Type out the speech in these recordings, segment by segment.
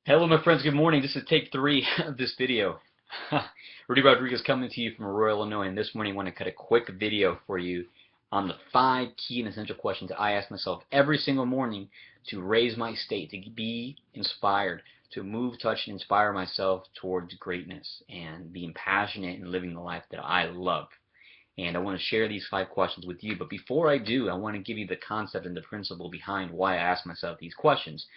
Hello my friends, good morning. This is take 3 of this video. Rudy Rodriguez coming to you from Aurora, Illinois, and this morning I want to cut a quick video for you on the 5 key and essential questions I ask myself every single morning to raise my state, to be inspired, to move, touch, and inspire myself towards greatness and being passionate and living the life that I love. And I want to share these 5 questions with you, but before I do, I want to give you the concept and the principle behind why I ask myself these questions.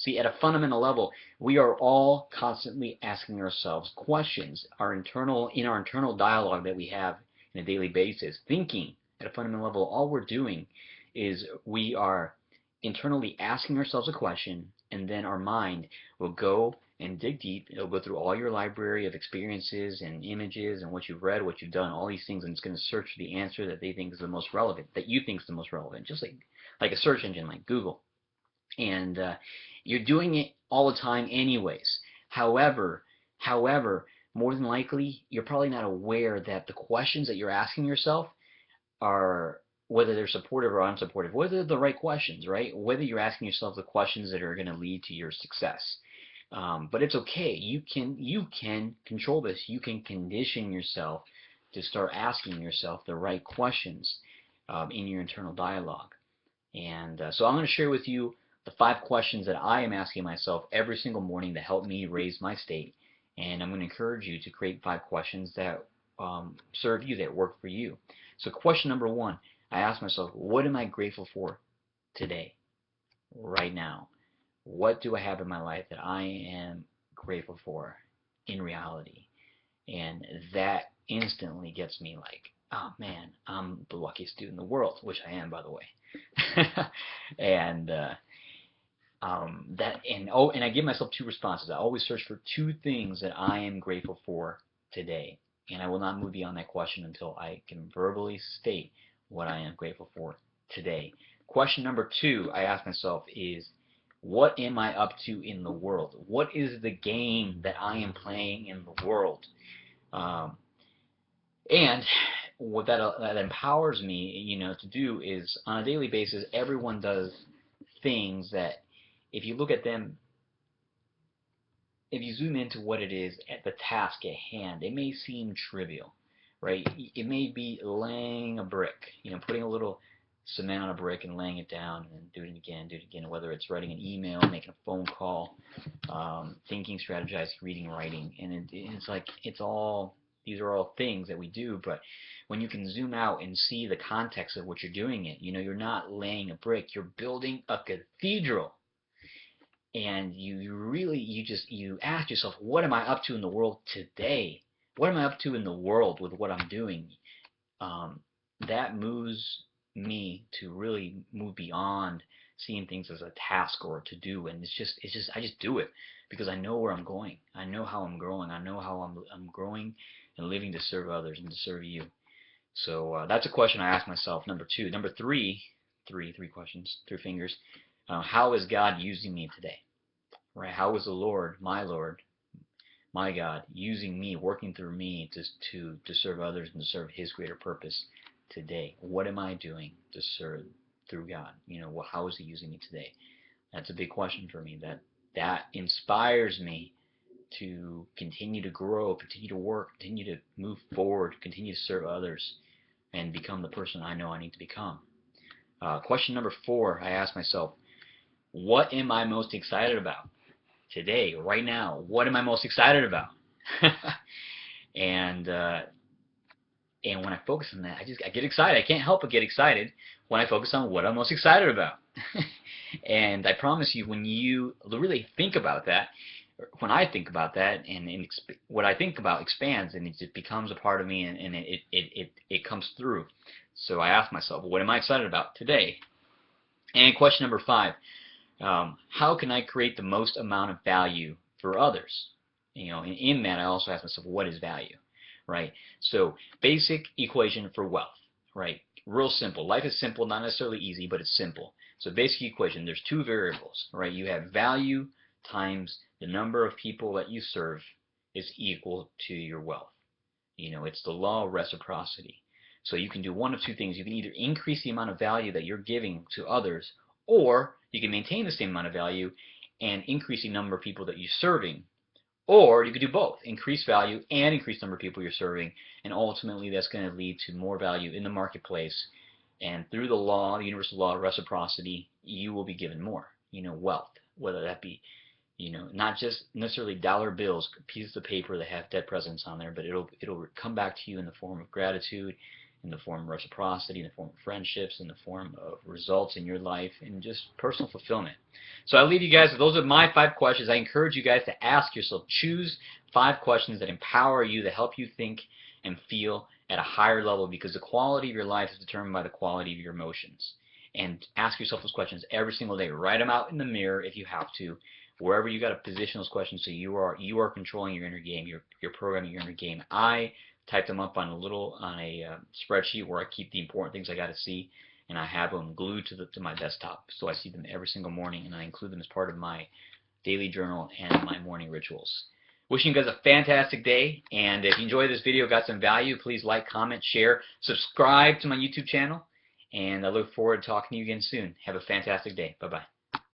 See, at a fundamental level, we are all constantly asking ourselves questions. In our internal dialogue that we have on a daily basis, thinking at a fundamental level, all we're doing is we are internally asking ourselves a question, and then our mind will go and dig deep. It'll go through all your library of experiences and images and what you've read, what you've done, all these things, and it's going to search for the answer that they think is the most relevant, that you think is the most relevant, just like a search engine like Google. And you're doing it all the time anyways. However, more than likely, you're probably not aware that the questions that you're asking yourself are, whether they're supportive or unsupportive, whether they're the right questions, right? Whether you're asking yourself the questions that are going to lead to your success. But it's okay. You can control this. You can condition yourself to start asking yourself the right questions in your internal dialogue. And so I'm going to share with you the 5 questions that I am asking myself every single morning to help me raise my state. And I'm going to encourage you to create 5 questions that serve you, that work for you. So question number 1, I ask myself, what am I grateful for today, right now? What do I have in my life that I am grateful for in reality? And that instantly gets me like, oh man, I'm the luckiest dude in the world, which I am, by the way. and and I give myself 2 responses. I always search for 2 things that I am grateful for today, and I will not move beyond that question until I can verbally state what I am grateful for today. Question number 2 I ask myself is, what am I up to in the world? What is the game that I am playing in the world? And what that empowers me, to do is, on a daily basis, everyone does things that, if you look at them, if you zoom into what it is at the task at hand, it may seem trivial, right? It may be laying a brick, putting a little cement on a brick and laying it down and do it again, whether it's writing an email, making a phone call, thinking, strategizing, reading, writing. And it's like, these are all things that we do, but when you can zoom out and see the context of what you're doing it, you're not laying a brick, you're building a cathedral. And you ask yourself, what am I up to in the world today? What am I up to in the world with what I'm doing? That moves me to really move beyond seeing things as a task or a to-do, and I just do it because I know where I'm going. I know how I'm growing. I know how I'm growing and living to serve others and to serve you. So that's a question I ask myself. Number 2. Number 3, three questions, 3 fingers. How is God using me today? Right? How is the Lord, my God, using me, working through me to serve others and to serve His greater purpose today? What am I doing to serve through God? How is He using me today? That's a big question for me. That inspires me to continue to grow, continue to work, continue to move forward, continue to serve others, and become the person I know I need to become. Question number 4, I ask myself, what am I most excited about today, right now? What am I most excited about? and when I focus on that, I get excited. I can't help but get excited when I focus on what I'm most excited about. And I promise you, when you really think about that, when I think about that, and what I think about expands, and it just becomes a part of me, and it comes through. So I ask myself, what am I excited about today? And question number 5, how can I create the most amount of value for others? And in that, I also ask myself, what is value, right? So basic equation for wealth, right? Real simple. Life is simple, not necessarily easy, but it's simple. So basic equation, there's 2 variables, right? You have value times the number of people that you serve is equal to your wealth. It's the law of reciprocity. So you can do one of 2 things. You can either increase the amount of value that you're giving to others, or you can maintain the same amount of value and increasing number of people that you're serving. Or you could do both, increase value and increase number of people you're serving, and ultimately that's going to lead to more value in the marketplace. And through the law, the universal law of reciprocity, you will be given more, wealth, whether that be, not just necessarily dollar bills, pieces of paper that have dead presidents on there, but it'll come back to you in the form of gratitude, in the form of reciprocity, in the form of friendships, in the form of results in your life, and just personal fulfillment. So I leave you guys with those are my 5 questions. I encourage you guys to ask yourself, choose 5 questions that empower you, that help you think and feel at a higher level, because the quality of your life is determined by the quality of your emotions. And ask yourself those questions every single day. Write them out in the mirror if you have to, wherever you got to position those questions, so you are controlling your inner game, you're programming your inner game. I type them up on a spreadsheet where I keep the important things I got to see, and I have them glued to my desktop, so I see them every single morning, and I include them as part of my daily journal and my morning rituals. Wishing you guys a fantastic day, and if you enjoyed this video, got some value, please like, comment, share, subscribe to my YouTube channel, and I look forward to talking to you again soon. Have a fantastic day. Bye-bye.